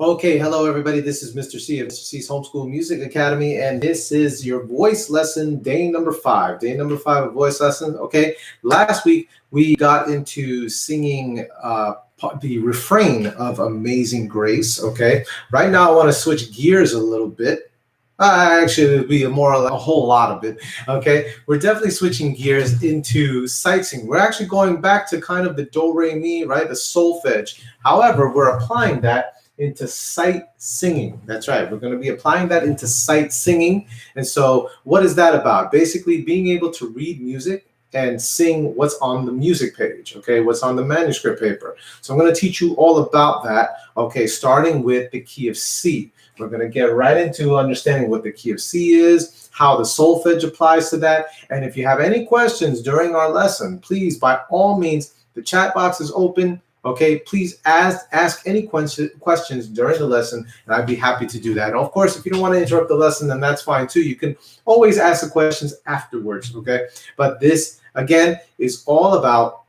Okay, hello everybody. This is Mr. C of Mr. C's Homeschool Music Academy, and this is your voice lesson, day number 5. Day number 5 of voice lesson. Okay, last week we got into singing the refrain of Amazing Grace. Okay, right now I want to switch gears a little bit. Actually, it'd be a whole lot of it. Okay, we're definitely switching gears into sight singing. We're actually going back to kind of the do re mi, right? The solfege. However, we're applying that into sight singing. That's right. We're going to be applying that into sight singing. And so, what is that about? Basically, being able to read music and sing what's on the music page, okay, what's on the manuscript paper. So I'm going to teach you all about that, okay, starting with the key of C. We're going to get right into understanding what the key of C is, how the solfege applies to that. And if you have any questions during our lesson, please, by all means, the chat box is open. Okay, please ask any questions during the lesson, and I'd be happy to do that. And of course, if you don't want to interrupt the lesson, then that's fine too. You can always ask the questions afterwards, okay? But this, again, is all about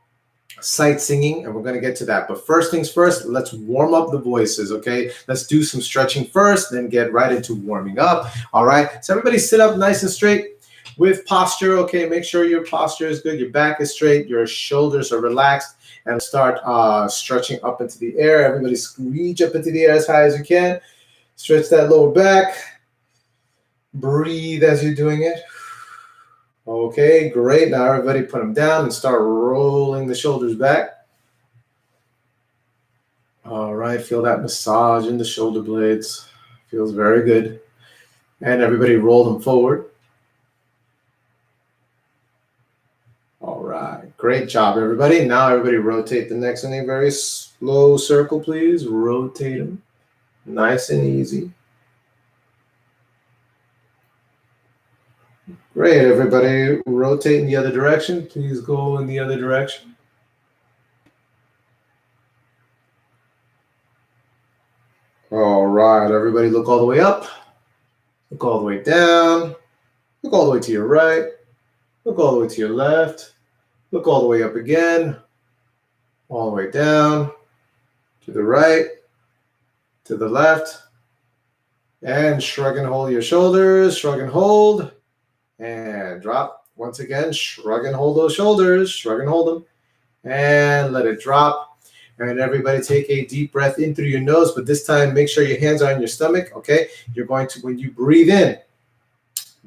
sight singing, and we're going to get to that. But first things first, let's warm up the voices, okay? Let's do some stretching first, then get right into warming up, all right? So everybody sit up nice and straight with posture, okay? Make sure your posture is good, your back is straight, your shoulders are relaxed, and start stretching up into the air. Everybody reach up into the air as high as you can. Stretch that lower back. Breathe as you're doing it. Okay, great. Now everybody put them down and start rolling the shoulders back. All right, feel that massage in the shoulder blades. Feels very good. And everybody roll them forward. All right, great job, everybody. Now everybody rotate the necks in a very slow circle, please. Rotate them, nice and easy. Great, everybody. Rotate in the other direction. Please go in the other direction. All right, everybody look all the way up. Look all the way down. Look all the way to your right. Look all the way to your left. Look all the way up again. All the way down. To the right. To the left. And shrug and hold your shoulders. Shrug and hold. And drop. Once again, shrug and hold those shoulders. Shrug and hold them. And let it drop. And everybody take a deep breath in through your nose. But this time, make sure your hands are on your stomach. Okay? You're going to, when you breathe in,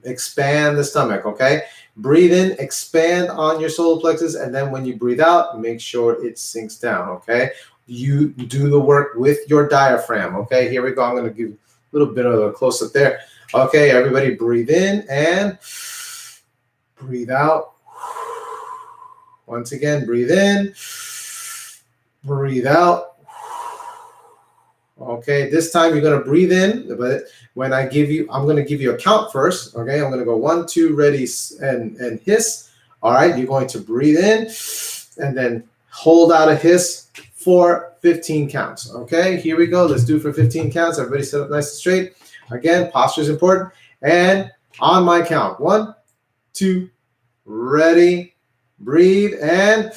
expand the stomach. Okay? Breathe in, expand on your solar plexus, and then when you breathe out, make sure it sinks down, okay? You do the work with your diaphragm, okay? Here we go. I'm going to give a little bit of a close-up there. Okay, everybody breathe in and breathe out. Once again, breathe in, breathe out. Okay, this time you're going to breathe in, but when I give you, I'm going to give you a count first. Okay, I'm going to go 1, 2, ready, and hiss. All right, you're going to breathe in and then hold out a hiss for 15 counts. Okay, here we go. Let's do it for 15 counts. Everybody sit up nice and straight. Again, posture is important. And on my count, 1, 2, ready, breathe, and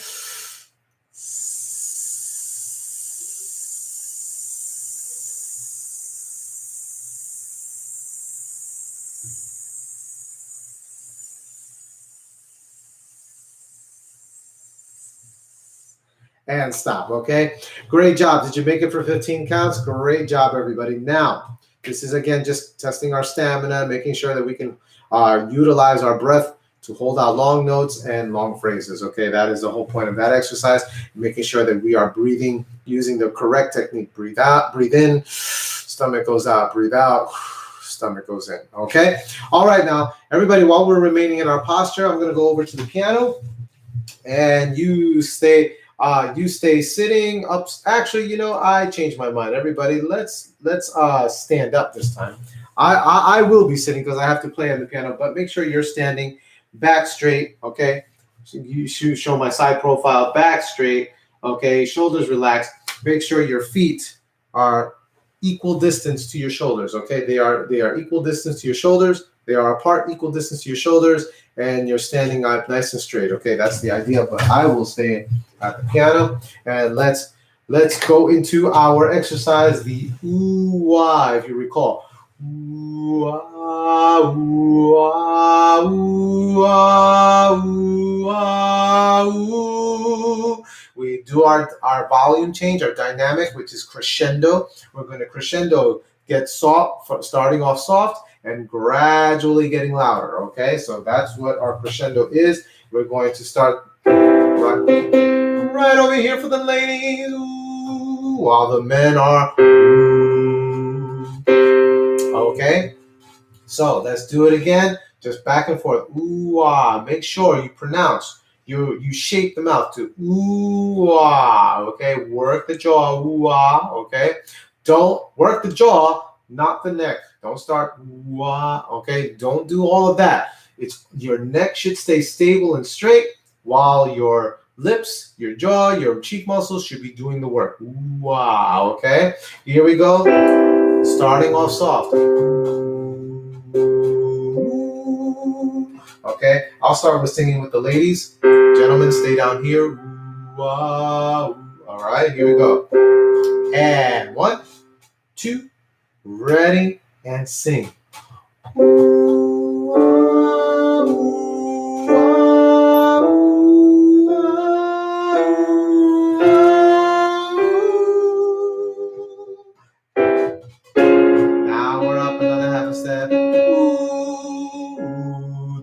and stop, okay? Great job. Did you make it for 15 counts? Great job, everybody. Now, this is, again, just testing our stamina, making sure that we can utilize our breath to hold out long notes and long phrases, okay? That is the whole point of that exercise, making sure that we are breathing using the correct technique. Breathe out, breathe in, stomach goes out, breathe out, stomach goes in, okay? All right, now, everybody, while we're remaining in our posture, I'm going to go over to the piano, and you stay sitting up. Actually, you know, I changed my mind. Everybody, let's stand up this time. I will be sitting because I have to play on the piano, but make sure you're standing back straight, okay? So you should show my side profile, back straight, okay? Shoulders relaxed. Make sure your feet are equal distance to your shoulders, okay? They are equal distance to your shoulders. They are apart, equal distance to your shoulders, and you're standing up nice and straight, okay? That's the idea, but I will stay at the piano, and let's let's go into our exercise, the ooh-ah, if you recall. Ooh-ah, ooh-ah, ooh-ah, ooh-ah, ooh. We do our volume change, our dynamic, which is crescendo. We're going to crescendo, get soft, starting off soft, and gradually getting louder, okay? So that's what our crescendo is. We're going to start right over here for the ladies, ooh, while the men are ooh. Okay? So let's do it again, just back and forth, ooh-ah. Make sure you pronounce, you shape the mouth to ooh-ah, okay? Work the jaw, ooh-ah, okay? Don't work the jaw, not the neck. Don't start ooh-ah, okay? Don't do all of that. It's your neck should stay stable and straight while your lips, your jaw, your cheek muscles should be doing the work. Ooh-ah, okay? Here we go. Starting off soft. Okay, I'll start with singing with the ladies. Gentlemen, stay down here. Ooh-ah, ooh. All right, here we go. And 1, 2, ready, and sing. Ooh-ah, ooh-ah, ooh-ah, ooh-ah. Now we're up another half a step. Ooh,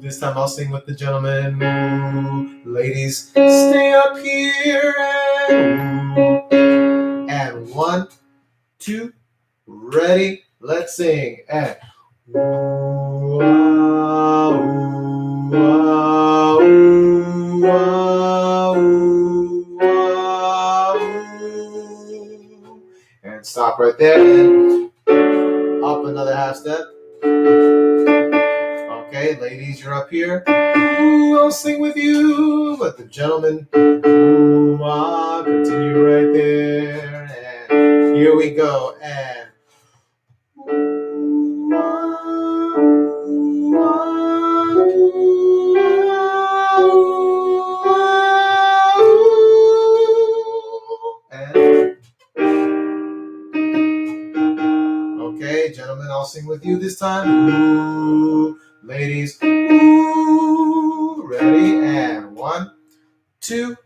this time I'll sing with the gentlemen. Ooh, ladies, stay up here. And 1, 2, ready, let's sing. And ooh-ah, ooh-ah, ooh-ah, ooh-ah, ooh. And stop right there. And up another half step. Okay, ladies, you're up here. Ooh, I'll sing with you. But the gentlemen, ooh-ah, continue right there. And here we go. And ooh-ah, ooh-ah, ooh-ah, ooh-ah, and okay, gentlemen, I'll sing with you this time. Ooh, ladies, ooh, ready, and 1, 2,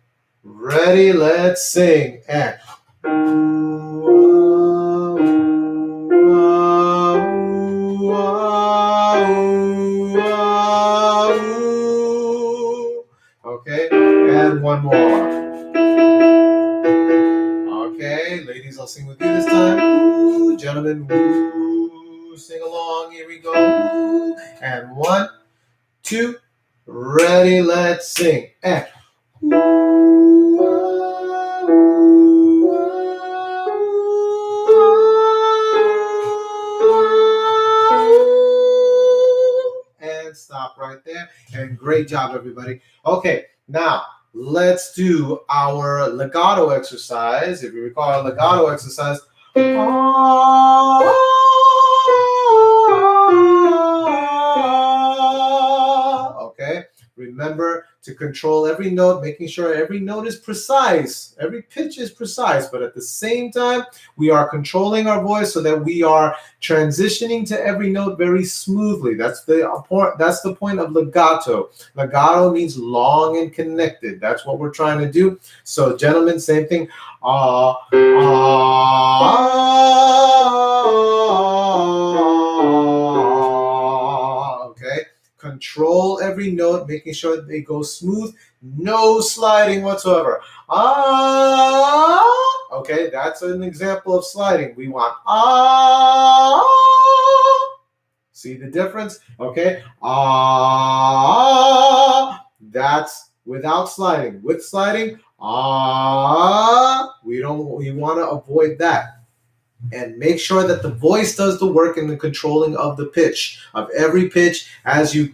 ready, let's sing. And ooh-ah, ooh-ah, ooh-ah, ooh-ah, ooh. Okay, and one more. Okay, ladies, I'll sing with you this time. Ooh, gentlemen, ooh, sing along. Here we go. Ooh, and 1, 2, ready, let's sing. And ooh-ah, ooh-ah, ooh-ah, and stop right there. And great job, everybody. Okay, now let's do our legato exercise. If you recall our legato exercise, okay, remember to control every note, making sure every note is precise, every pitch is precise, but at the same time, we are controlling our voice so that we are transitioning to every note very smoothly. That's the point of legato. Legato means long and connected. That's what we're trying to do. So, gentlemen, same thing. Okay. Control every note, making sure that they go smooth, no sliding whatsoever. Okay, that's an example of sliding. We want See the difference? Okay. That's without sliding. With sliding, we want to avoid that. And make sure that the voice does the work in the controlling of the pitch, of every pitch as you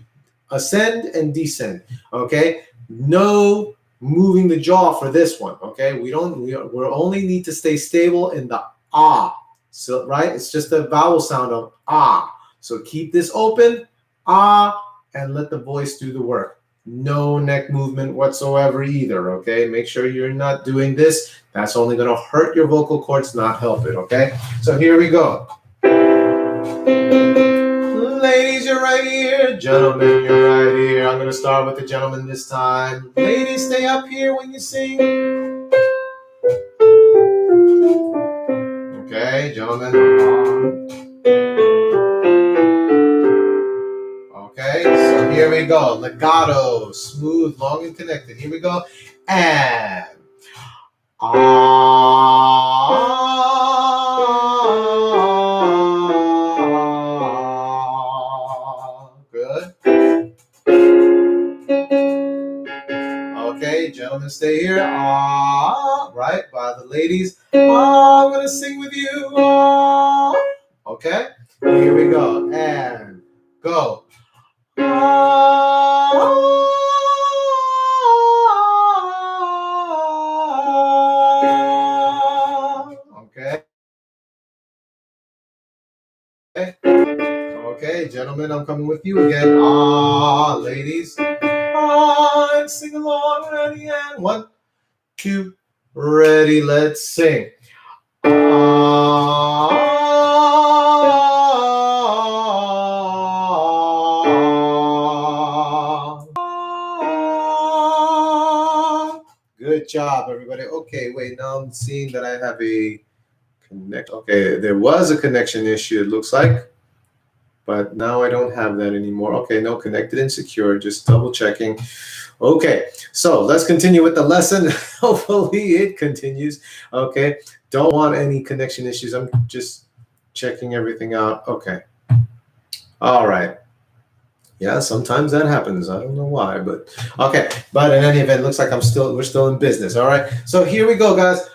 ascend and descend. Okay? No moving the jaw for this one. Okay? We only need to stay stable in the ah. So right? It's just the vowel sound of ah. So keep this open, ah, and let the voice do the work. No neck movement whatsoever either, okay? Make sure you're not doing this. That's only going to hurt your vocal cords, not help it, okay? So here we go. Ladies, you're right here. Gentlemen, you're right here. I'm going to start with the gentlemen this time. Ladies, stay up here when you sing. Okay, gentlemen. Okay, so here we go. Legato, smooth, long, and connected. Here we go. And good. Okay, gentlemen, stay here. Right, by the ladies. I'm gonna sing with you. Okay, here we go. And go. Okay. Okay, gentlemen, I'm coming with you again. Ladies. And sing along, ready, and 1, 2, ready, let's sing. Good job, everybody. Okay, wait, now I'm seeing that I have a connect. Okay, there was a connection issue, it looks like. But now I don't have that anymore. Okay, no, connected and secure, just double checking. Okay, so let's continue with the lesson. Hopefully it continues. Okay, don't want any connection issues. I'm just checking everything out. Okay, all right. Yeah, sometimes that happens. I don't know why, but okay. But in any event, looks like we're still in business. All right. So here we go, guys.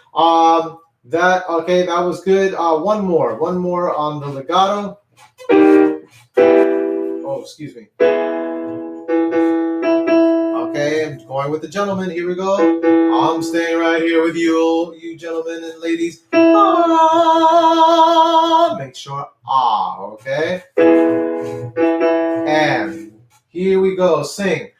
That was good. One more on the legato. Oh, excuse me. Okay, I'm going with the gentleman. Here we go. I'm staying right here with you gentlemen and ladies. Make sure okay. And here we go. Sing.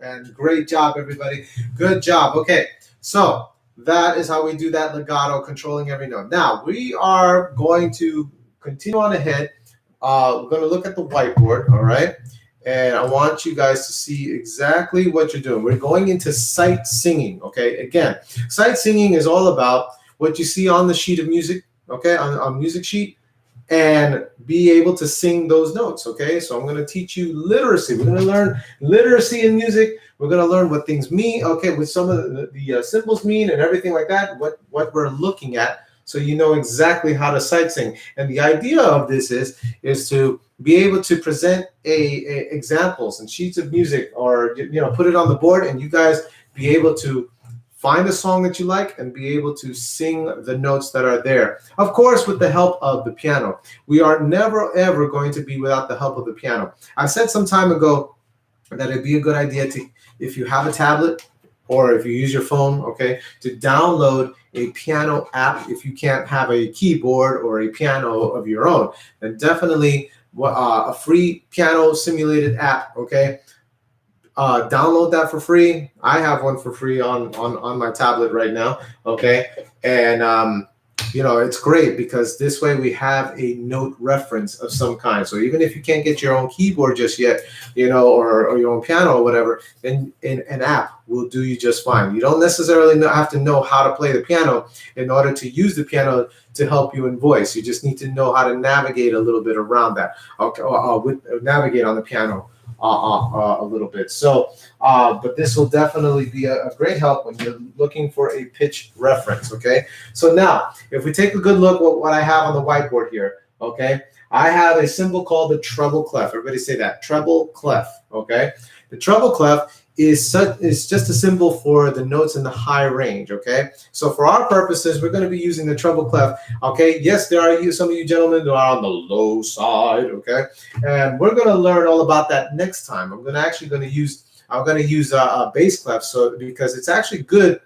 And great job, everybody. Good job. Okay, so that is how we do that legato, controlling every note. Now, we are going to continue on ahead. We're going to look at the whiteboard, all right? And I want you guys to see exactly what you're doing. We're going into sight singing, okay? Again, sight singing is all about what you see on the sheet of music, okay, on music sheet, and be able to sing those notes, okay? So I'm going to teach you literacy. We're going to learn literacy in music. We're going to learn what things mean, okay, what some of the symbols mean and everything like that, what we're looking at, so you know exactly how to sight sing. And the idea of this is to be able to present examples and sheets of music, or put it on the board, and you guys be able to find a song that you like and be able to sing the notes that are there. Of course, with the help of the piano. We are never, ever going to be without the help of the piano. I said some time ago that it'd be a good idea to, if you have a tablet or if you use your phone, okay, to download a piano app. If you can't have a keyboard or a piano of your own, then definitely a free piano simulated app, okay? Download that for free. I have one for free on my tablet right now, okay? And it's great because this way we have a note reference of some kind. So even if you can't get your own keyboard just yet, or your own piano or whatever, then an app will do you just fine. You don't necessarily have to know how to play the piano in order to use the piano to help you in voice. You just need to know how to navigate a little bit around that. Okay, navigate on the piano a little bit. So, but this will definitely be a great help when you're looking for a pitch reference, okay? So now, if we take a good look at what I have on the whiteboard here, okay? I have a symbol called the treble clef. Everybody say that, treble clef, okay? The treble clef is just a symbol for the notes in the high range, okay? So for our purposes, we're going to be using the treble clef, okay? Yes, there are some of you gentlemen who are on the low side, okay? And we're going to learn all about that next time. I'm going to use a bass clef, so because it's actually good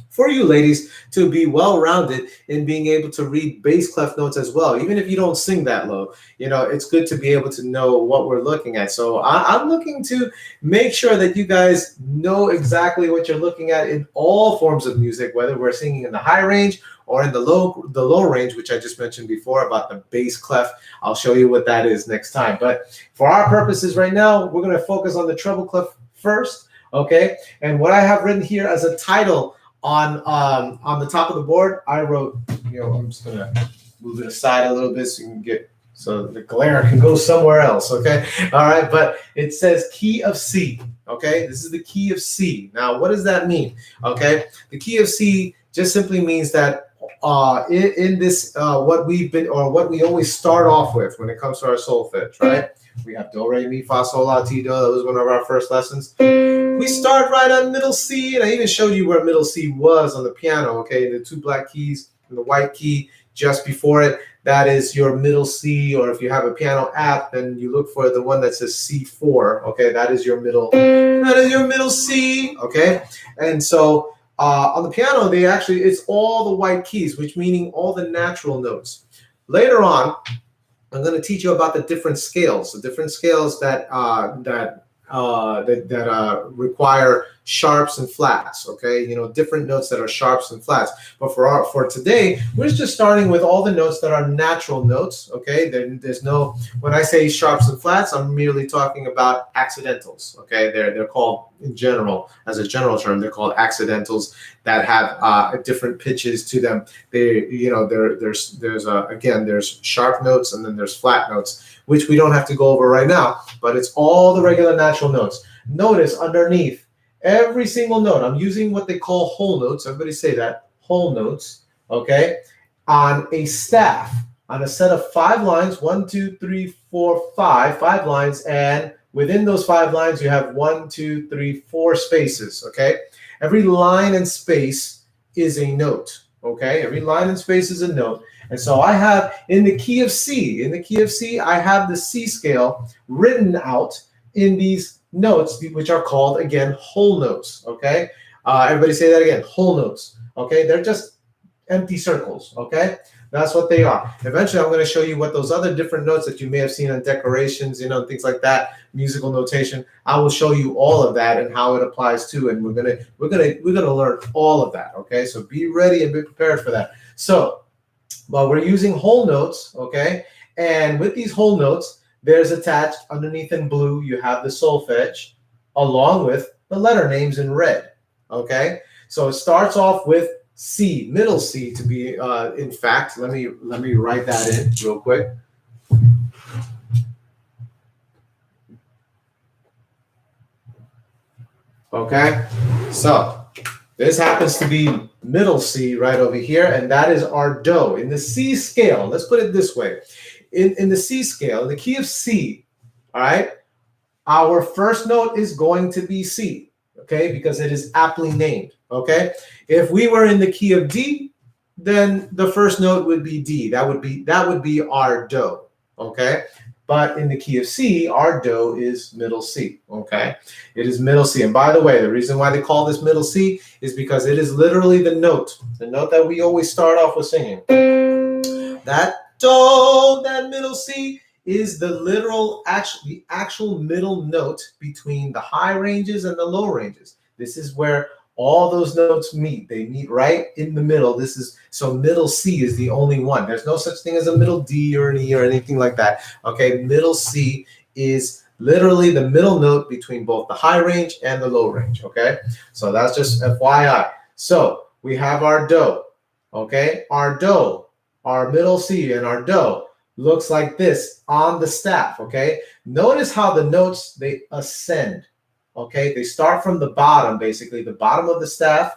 for you ladies to be well-rounded in being able to read bass clef notes as well. Even if you don't sing that low, it's good to be able to know what we're looking at. So I'm looking to make sure that you guys know exactly what you're looking at in all forms of music, whether we're singing in the high range or in the low range, which I just mentioned before about the bass clef. I'll show you what that is next time. But for our purposes right now, we're going to focus on the treble clef first, okay? And what I have written here as a title on the top of the board, I wrote, I'm just going to move it aside a little bit so the glare can go somewhere else, okay? All right, but it says key of C, okay? This is the key of C. Now, what does that mean, okay? The key of C just simply means that in this, what we always start off with when it comes to our solfege, right? We have do, re, mi, fa, sol, la, ti, do. That was one of our first lessons. We start right on middle C, and I even showed you where middle C was on the piano, okay? The two black keys and the white key just before it, that is your middle C, or if you have a piano app, then you look for the one that says C4, okay? That is your middle C, okay? And so on the piano, it's all the white keys, which meaning all the natural notes. Later on, I'm going to teach you about the different scales that require sharps and flats, okay? Different notes that are sharps and flats. But for today, we're just starting with all the notes that are natural notes, okay? There's no, when I say sharps and flats, I'm merely talking about accidentals, okay? They're called, in general, as a general term, they're called accidentals that have different pitches to them. There's sharp notes and then there's flat notes, which we don't have to go over right now, but it's all the regular natural notes. Notice underneath every single note, I'm using what they call whole notes. Everybody say that, whole notes, okay? On a staff, on a set of 5 lines, 1, 2, 3, 4, 5 lines, and within those 5 lines, you have 1, 2, 3, 4 spaces, okay? Every line and space is a note, okay? Every line and space is a note. And so I have in the key of C, I have the C scale written out in these notes, which are called, again, whole notes, okay? Everybody say that again, whole notes, okay? They're just empty circles, okay? That's what they are. Eventually, I'm going to show you what those other different notes that you may have seen on decorations, things like that, musical notation. I will show you all of that and how it applies to, and we're gonna learn all of that, okay? So be ready and be prepared for that. So, well, we're using whole notes, okay? And with these whole notes, there's attached underneath in blue, you have the solfege along with the letter names in red, okay? So it starts off with C, middle C to be, in fact, let me write that in real quick. Okay, so this happens to be middle C right over here, and that is our do. In the C scale, let's put it this way. In the C scale, in the key of C, all right, our first note is going to be C, okay, because it is aptly named, okay? If we were in the key of D, then the first note would be D. That would be our do, okay? But in the key of C, our do is middle C, okay? It is middle C. And by the way, the reason why they call this middle C is because it is literally the note that we always start off with singing. That do, that middle C, is the actual middle note between the high ranges and the low ranges. This is where all those notes meet. They meet right in the middle. So middle C is the only one. There's no such thing as a middle D or an E or anything like that. Okay, middle C is literally the middle note between both the high range and the low range. Okay, so that's just FYI. So we have our do. Okay, our do, our middle C, and our do looks like this on the staff. Okay, notice how the notes, they ascend. Okay, they start from the bottom, basically the bottom of the staff,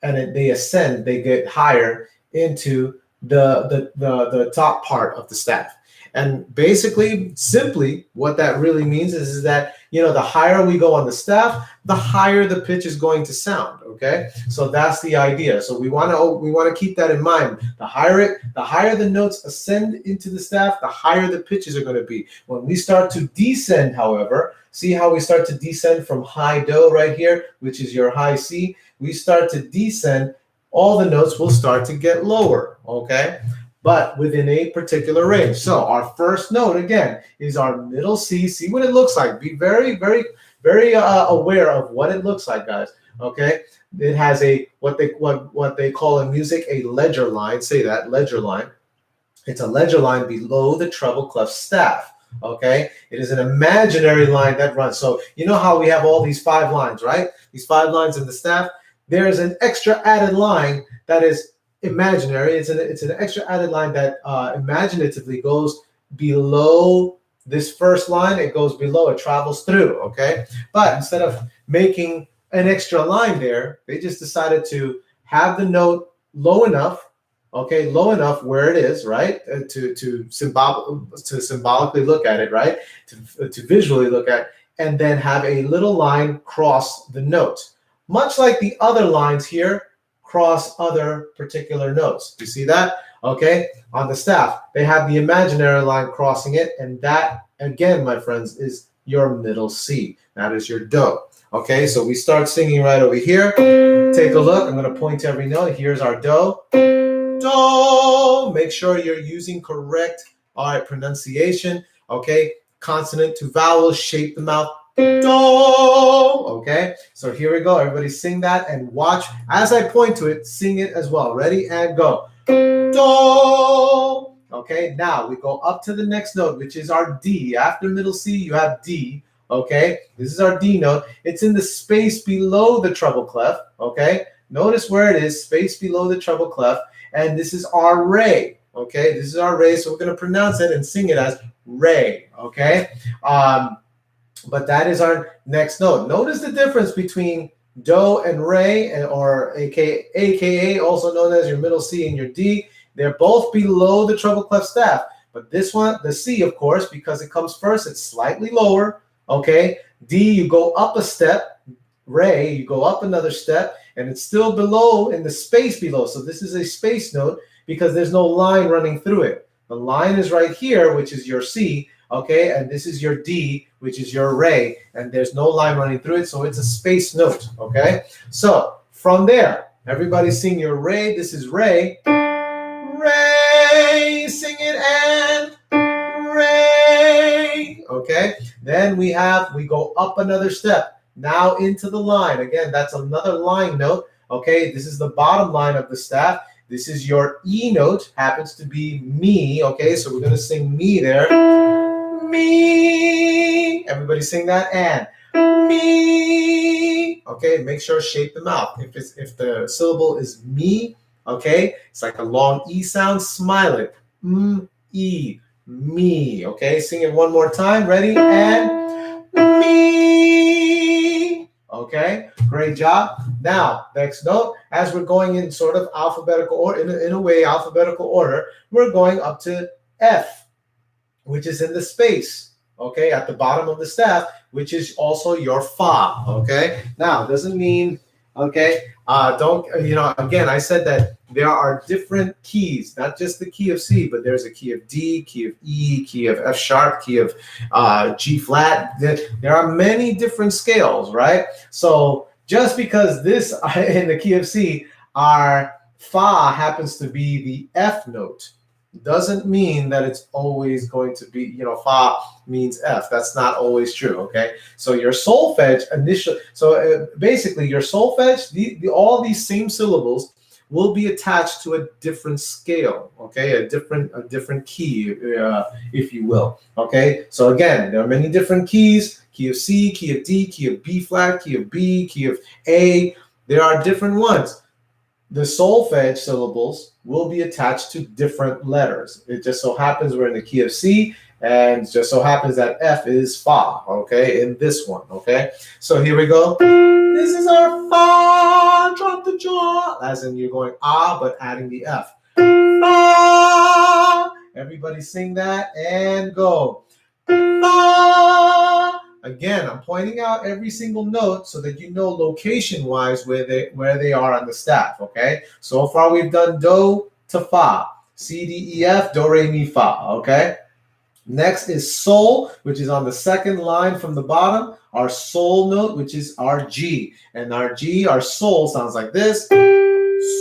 and they ascend, they get higher into the top part of the staff. And basically, simply, what that really means is that, the higher we go on the staff, the higher the pitch is going to sound. Okay, so that's the idea. So we want to keep that in mind. The higher the notes ascend into the staff, the higher the pitches are going to be. When we start to descend, however, see how we start to descend from high do right here, which is your high C. We start to descend, all the notes will start to get lower. Okay, but within a particular range. So our first note, again, is our middle C. See what it looks like. Be very, very, very aware of what it looks like, guys. Okay, it has a what they call in music a ledger line. Say that, ledger line. It's a ledger line below the treble clef staff. Okay, it is an imaginary line that runs. So you know how we have all these 5 lines, right? These 5 lines in the staff. There is an extra added line that is imaginary. It's an extra added line that imaginatively goes below this first line. It goes below. It travels through. Okay, but instead of making an extra line there, they just decided to have the note low enough. Okay, low enough where it is, right? To symbolically look at it, right? To visually look at, and then have a little line cross the note, much like the other lines here cross other particular notes. You see that? Okay, on the staff, they have the imaginary line crossing it, and that, again, my friends, is your middle C. That is your do. Okay, so we start singing right over here. Take a look. I'm going to point to every note. Here's our do. Do. Make sure you're using correct, pronunciation. Okay, consonant to vowel, shape the mouth. Do. Okay, so here we go. Everybody sing that and watch as I point to it. Sing it as well. Ready and go. Do. Okay, now we go up to the next note, which is our D. After middle C, you have D. Okay, this is our D note. It's in the space below the treble clef. Okay, notice where it is, space below the treble clef. And this is our re. Okay, this is our re. So we're going to pronounce it and sing it as re. Okay, but that is our next note. Notice the difference between do and re, or aka also known as your middle C and your D. They're both below the treble clef staff. But this one, the C, of course, because it comes first, it's slightly lower. Okay, D, you go up a step. Re, you go up another step, and it's still below, in the space below. So this is a space note because there's no line running through it. The line is right here, which is your C, okay, and this is your D, which is your re, and there's no line running through it, so it's a space note, okay? So from there, everybody sing your re. This is re. Re, sing it, and re, okay? Then we go up another step. Now into the line. Again, that's another line note. Okay, this is the bottom line of the staff. This is your E note, happens to be me. Okay, so we're going to sing me there. Me. Everybody sing that, and me. Okay, make sure shape the mouth. If the syllable is me, okay, it's like a long E sound, smile it. E, me. Okay, sing it one more time. Ready, and me. Okay, great job. Now, next note, as we're going in sort of alphabetical order, in a way, alphabetical order, we're going up to F, which is in the space, okay, at the bottom of the staff, which is also your fa, okay? Now, doesn't mean, okay, again, I said that there are different keys, not just the key of C, but there's a key of D, key of E, key of F sharp, key of G flat. There are many different scales, right? So just because this in the key of C, our fa happens to be the F note, doesn't mean that it's always going to be, fa means F. That's not always true, okay? So your solfege basically your solfege, all these same syllables will be attached to a different scale, okay? A different key, if you will, okay? So again, there are many different keys: key of C, key of D, key of B flat, key of B, key of A. There are different ones. The solfege syllables will be attached to different letters. It just so happens we're in the key of C, and it just so happens that F is fa, okay, in this one, okay? So here we go. This is our fa, drop the jaw, as in you're going ah, but adding the F. Fa, Everybody sing that and go. Fa. Again, I'm pointing out every single note so that you know location-wise where they are on the staff, okay? So far we've done do to fa, C, D, E, F, do, re, mi, fa, okay? Next is sol, which is on the second line from the bottom. Our sol note, which is our G. And our G, our sol, sounds like this.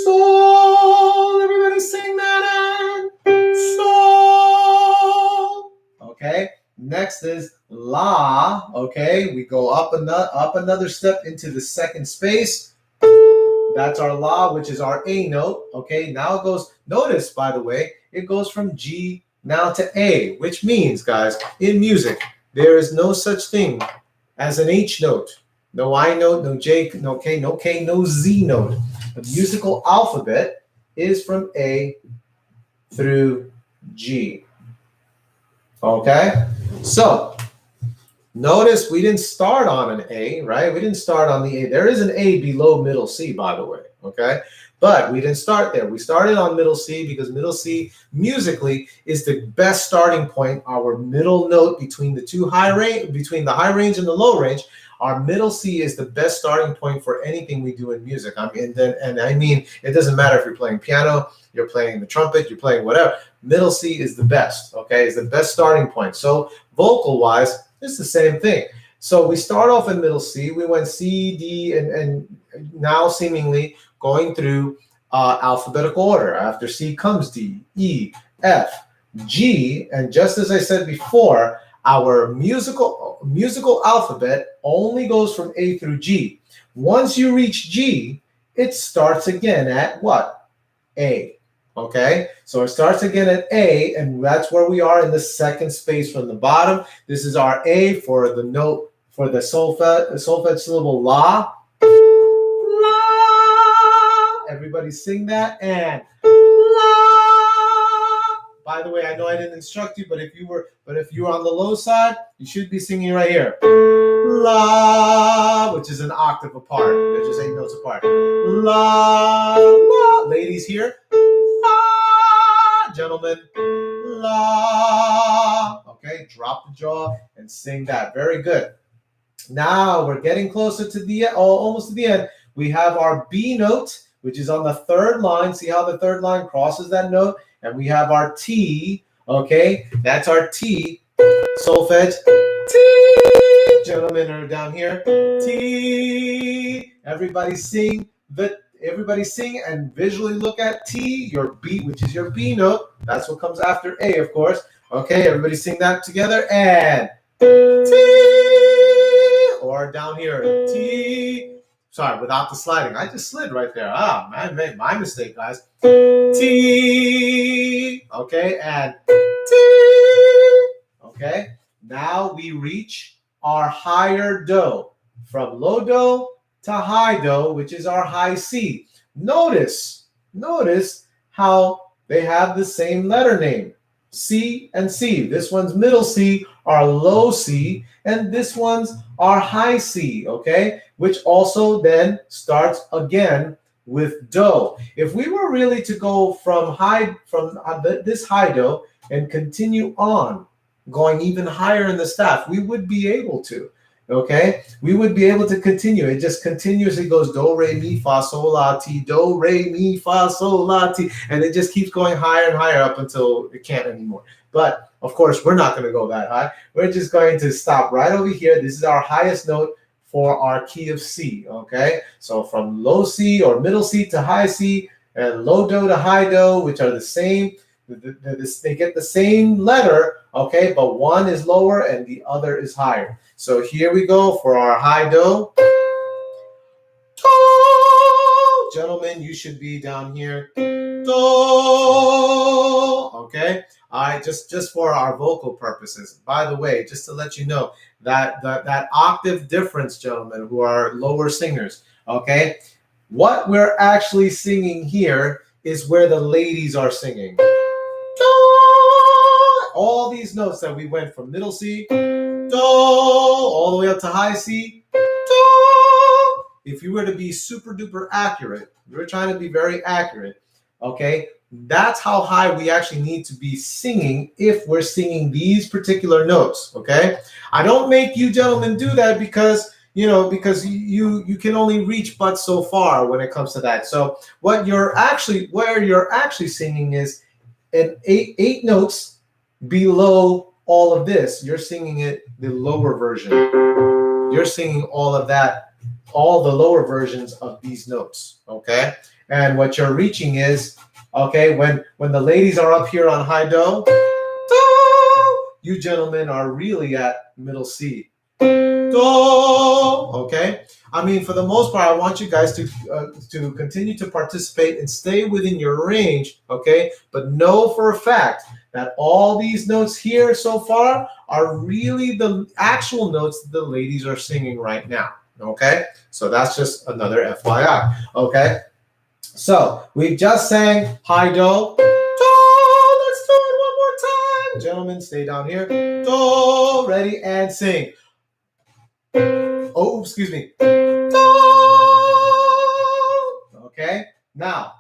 Sol. Everybody sing that in. Sol. Okay. Next is la. Okay. We go up another step into the second space. That's our la, which is our A note. Okay. Now it goes, notice, by the way, it goes from G now to A, which means, guys, in music, there is no such thing as an H note. No I note, no J, no K, no Z note. The musical alphabet is from A through G. Okay? So, notice we didn't start on an A, right? We didn't start on the A. There is an A below middle C, by the way. Okay? But we didn't start there. We started on middle C because middle C musically is the best starting point. Our middle note between the high range and the low range, our middle C is the best starting point for anything we do in music. I mean, it doesn't matter if you're playing piano, you're playing the trumpet, you're playing whatever. Middle C is the best, okay? It's the best starting point. So vocal-wise, it's the same thing. So we start off in middle C. We went C, D, and now seemingly going through alphabetical order. After C comes D, E, F, G, and just as I said before, our musical alphabet only goes from A through G. Once you reach G, it starts again at what? A. Okay, so it starts again at A, and that's where we are in the second space from the bottom. This is our A for the note, for the solfege syllable la. La. Everybody sing that, and la. By the way, I know I didn't instruct you, but if you were on the low side, you should be singing right here. La, which is an octave apart. There's just 8 notes apart. La, la. Ladies here. La, gentlemen. La. Okay, drop the jaw and sing that. Very good. Now we're getting closer to the almost to the end. We have our B note, which is on the third line. See how the third line crosses that note? And we have our T. Okay, that's our T. Solfege. T. Gentlemen are down here. T. Everybody sing and visually look at T, your B, which is your B note. That's what comes after A, of course. Okay, everybody sing that together. And T. Or down here, T. Sorry, without the sliding. I just slid right there. Ah, man, my mistake, guys. T. Okay, and T. Okay, now we reach our higher do. From low do to high do, which is our high C. Notice how they have the same letter name. C and C. This one's middle C, our low C, and this one's our high C, okay? Which also then starts again with do. If we were really to go from this high do and continue on, going even higher in the staff, we would be able to, okay? We would be able to continue. It just continuously goes do, re, mi, fa, sol, la, ti, do, re, mi, fa, sol, la, ti, and it just keeps going higher and higher up until it can't anymore. But, of course, we're not going to go that high. We're just going to stop right over here. This is our highest note for our key of C, okay? So from low C or middle C to high C, and low do to high do, which are the same, they get the same letter, okay, but one is lower and the other is higher. So here we go for our high do. Do. Gentlemen, you should be down here. Do. Okay? All right, just for our vocal purposes. By the way, just to let you know, that octave difference, gentlemen, who are lower singers, okay? What we're actually singing here is where the ladies are singing. All these notes that we went from middle C, do, all the way up to high C, do. If you were to be super duper accurate, we were trying to be very accurate, Okay, that's how high we actually need to be singing if we're singing these particular notes. Okay, I don't make you gentlemen do that because because you can only reach but so far when it comes to that. So where you're actually singing is an eight notes below all of this. You're singing it the lower version. You're singing all of that, all the lower versions of these notes. Okay, and what you're reaching is, okay, when the ladies are up here on high do, you gentlemen are really at middle C. Do, okay? I mean, for the most part, I want you guys to continue to participate and stay within your range, okay? But know for a fact that all these notes here so far are really the actual notes that the ladies are singing right now, okay? So that's just another FYI, okay? So we just sang high do. Do, let's do it one more time. Gentlemen, stay down here. Do, ready, and sing. Oh, excuse me. Do. Okay, now,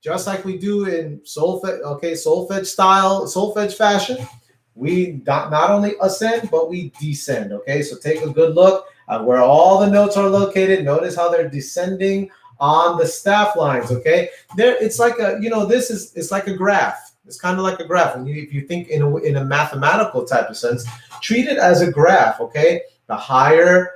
just like we do in solfege style, solfege fashion, we not only ascend, but we descend, okay? So take a good look at where all the notes are located. Notice how they're descending on the staff lines, okay? It's like it's like a graph. It's kind of like a graph. And if you think in a mathematical type of sense, treat it as a graph, okay? The higher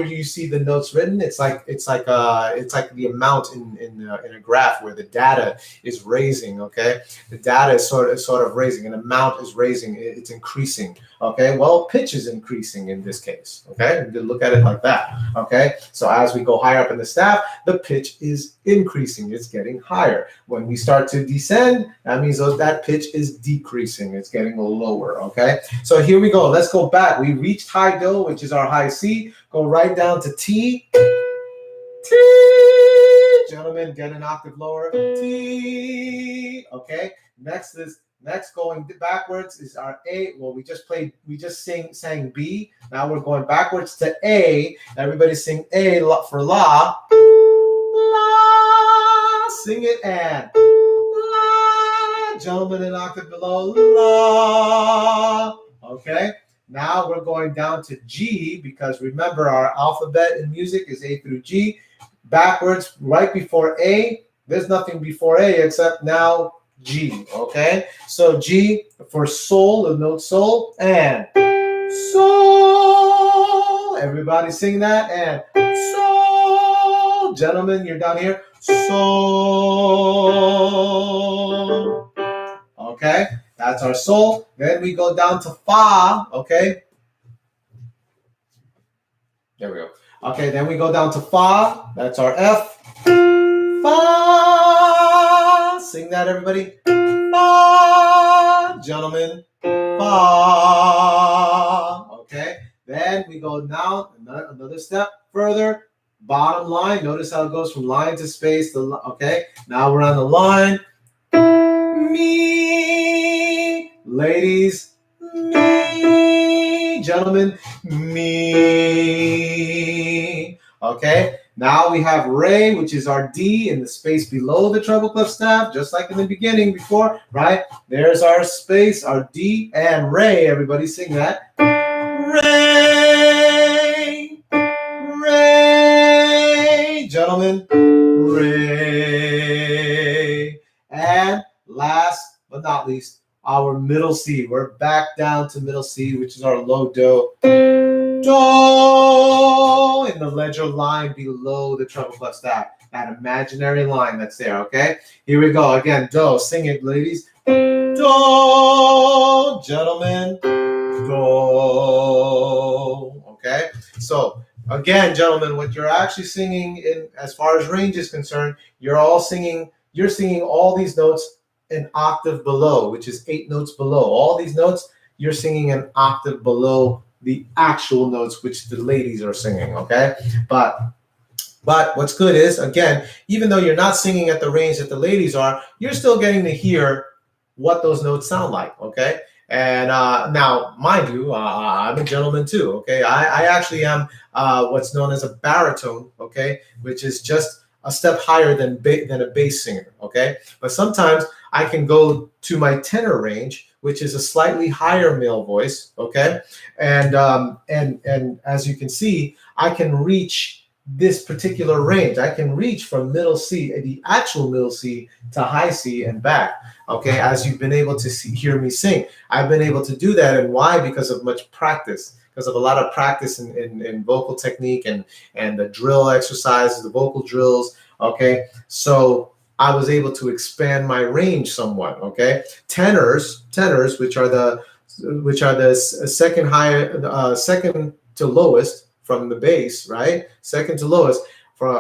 you see the notes written, it's like the amount in a graph where the data is raising. Okay, the data is sort of raising, and amount is raising. It's increasing. Okay, well, pitch is increasing in this case. Okay, you look at it like that. Okay, so as we go higher up in the staff, the pitch is increasing. It's getting higher. When we start to descend, that means that pitch is decreasing. It's getting lower. Okay, so here we go. Let's go back. We reached high do, which is our high C. Go right down to T. T. Gentlemen, get an octave lower. T. Okay. Next going backwards is our A. Well, we just sang B. Now we're going backwards to A. Everybody sing A for La. La. Sing it and La. Gentlemen, an octave below La. Okay. Now we're going down to G, because remember our alphabet in music is A through G. Backwards, right before A. There's nothing before A except now G, okay? So G for sol, the note sol, and sol. Everybody sing that, and sol. Gentlemen, you're down here. Sol. Okay? That's our sol. Then we go down to fa, okay? There we go. Okay, then we go down to fa. That's our F. Fa. Sing that, everybody. Fa. Gentlemen. Fa. Okay. Then we go down another step further. Bottom line. Notice how it goes from line to space. Okay. Now we're on the line. Me. Ladies. Me. Gentlemen. Me. Okay. Now we have re, which is our D in the space below the treble clef staff, just like in the beginning before, right? There's our space, our D, and re. Everybody sing that. Re. Re. Gentlemen. Re. And last but not least, our middle C. We're back down to middle C, which is our low do. Do in the ledger line below the treble clef staff. That imaginary line that's there, okay? Here we go. Again, do. Sing it, ladies. Do, gentlemen. Do. Okay? So, again, gentlemen, what you're actually singing in as far as range is concerned, you're singing all these notes an octave below, which is 8 notes below. All these notes, you're singing an octave below the actual notes which the ladies are singing, okay? But what's good is, again, even though you're not singing at the range that the ladies are, you're still getting to hear what those notes sound like, okay? And now, mind you, I'm a gentleman too, okay? I actually am what's known as a baritone, okay? Which is just a step higher than a bass singer, okay? But sometimes I can go to my tenor range, which is a slightly higher male voice, okay? And as you can see, I can reach this particular range. I can reach from middle C, the actual middle C, to high C and back, okay? As you've been able to hear me sing. I've been able to do that, and why? Because of much practice, because of a lot of practice in vocal technique and the drill exercises, the vocal drills, okay? So I was able to expand my range somewhat, okay? Tenors, which are the second to lowest from the bass, right? Second to lowest. For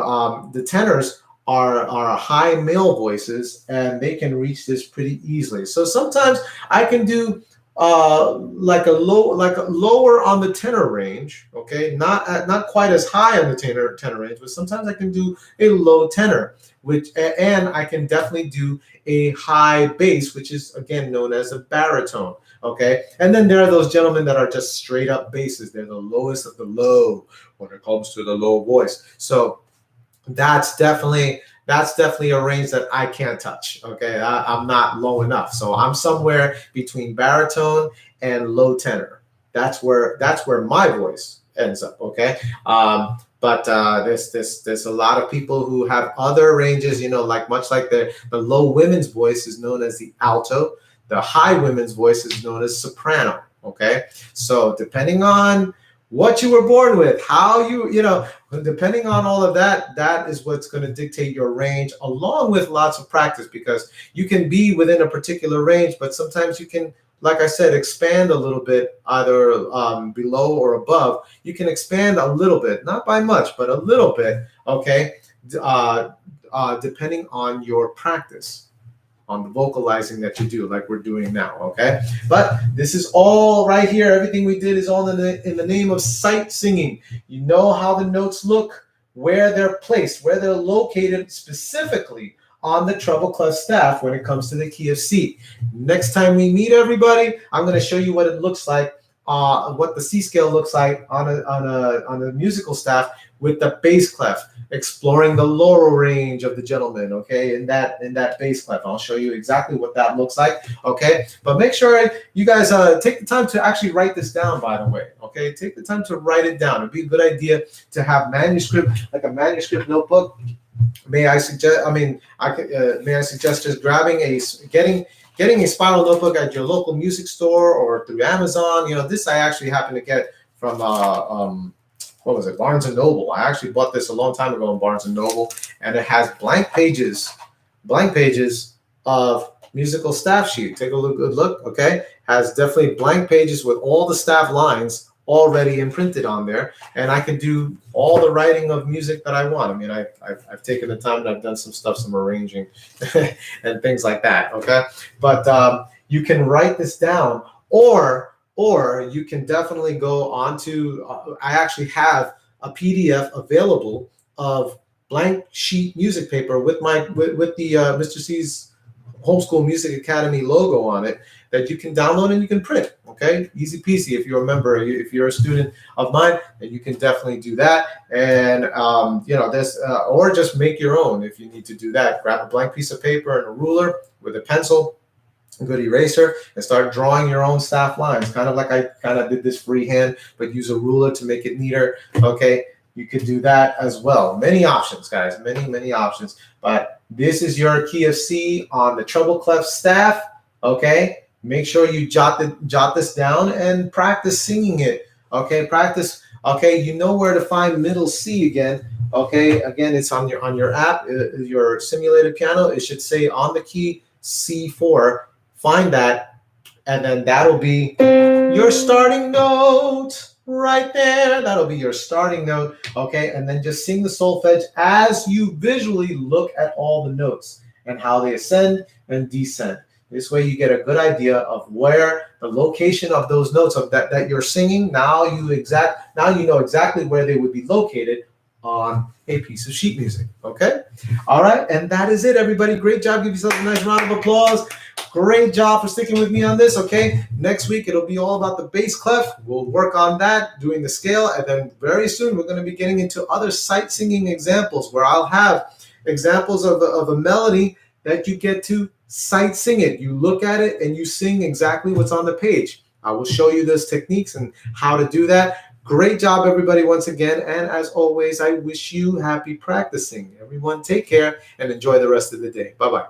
the tenors are high male voices, and they can reach this pretty easily. So sometimes I can do like a lower on the tenor range, okay? Not quite as high on the tenor range, but sometimes I can do a low tenor, and I can definitely do a high bass, which is again known as a baritone. Okay, and then there are those gentlemen that are just straight up basses. They're the lowest of the low when it comes to the low voice. So that's definitely a range that I can't touch. Okay, I'm not low enough. So I'm somewhere between baritone and low tenor. That's where my voice ends up. Okay. But there's a lot of people who have other ranges, you know, much like the low women's voice is known as the alto. The high women's voice is known as soprano, okay? So depending on what you were born with, how you know, depending on all of that, that is what's going to dictate your range, along with lots of practice, because you can be within a particular range, but sometimes you can, like I said, expand a little bit, either below or above. You can expand a little bit, not by much, but a little bit, okay? Depending on your practice, on the vocalizing that you do, like we're doing now, okay? But this is all right here. Everything we did is all in the name of sight singing. You know how the notes look, where they're placed, where they're located specifically on the treble clef staff when it comes to the key of C. Next time we meet, everybody, I'm going to show you what it looks like, what the C scale looks like on a musical staff with the bass clef, exploring the lower range of the gentleman, okay, in that bass clef. I'll show you exactly what that looks like, okay? But make sure you guys take the time to actually write this down, by the way, okay? Take the time to write it down. It'd be a good idea to have manuscript, like a manuscript notebook. May I suggest just grabbing getting a spiral notebook at your local music store or through Amazon. You know, this I actually happen to get from what was it, Barnes and Noble. I actually bought this a long time ago in Barnes and Noble, and it has blank pages of musical staff sheet. Take a good look, okay? Has definitely blank pages with all the staff lines already imprinted on there, and I can do all the writing of music that I want. I mean, I've taken the time and I've done some arranging and things like that, okay? But you can write this down, or you can definitely go onto, I actually have a PDF available of blank sheet music paper with the Mr. C's Homeschool Music Academy logo on it that you can download and you can print, okay? Easy peasy. If you're a member, if you're a student of mine, then you can definitely do that. And, you know, or just make your own if you need to do that. Grab a blank piece of paper and a ruler with a pencil, a good eraser, and start drawing your own staff lines, kind of like I kind of did this freehand, but use a ruler to make it neater, okay? You could do that as well. Many options, guys, many options. But this is your key of C on the treble clef staff, okay? Make sure you jot this down and practice singing it, okay? Practice, okay? You know where to find middle C again, okay? Again, it's on your app, your simulated piano. It should say on the key C4. Find that, and then that'll be your starting note right there. That'll be your starting note, okay? And then just sing the solfege as you visually look at all the notes and how they ascend and descend. This way you get a good idea of where the location of those notes of that you're singing. Now you know exactly where they would be located on a piece of sheet music, okay? All right, and that is it, everybody. Great job. Give yourself a nice round of applause. Great job for sticking with me on this, okay? Next week, it'll be all about the bass clef. We'll work on that, doing the scale, and then very soon, we're going to be getting into other sight singing examples where I'll have examples of a melody that you get to sight sing it. You look at it and you sing exactly what's on the page. I will show you those techniques and how to do that. Great job, everybody, once again. And as always, I wish you happy practicing. Everyone, take care and enjoy the rest of the day. Bye-bye.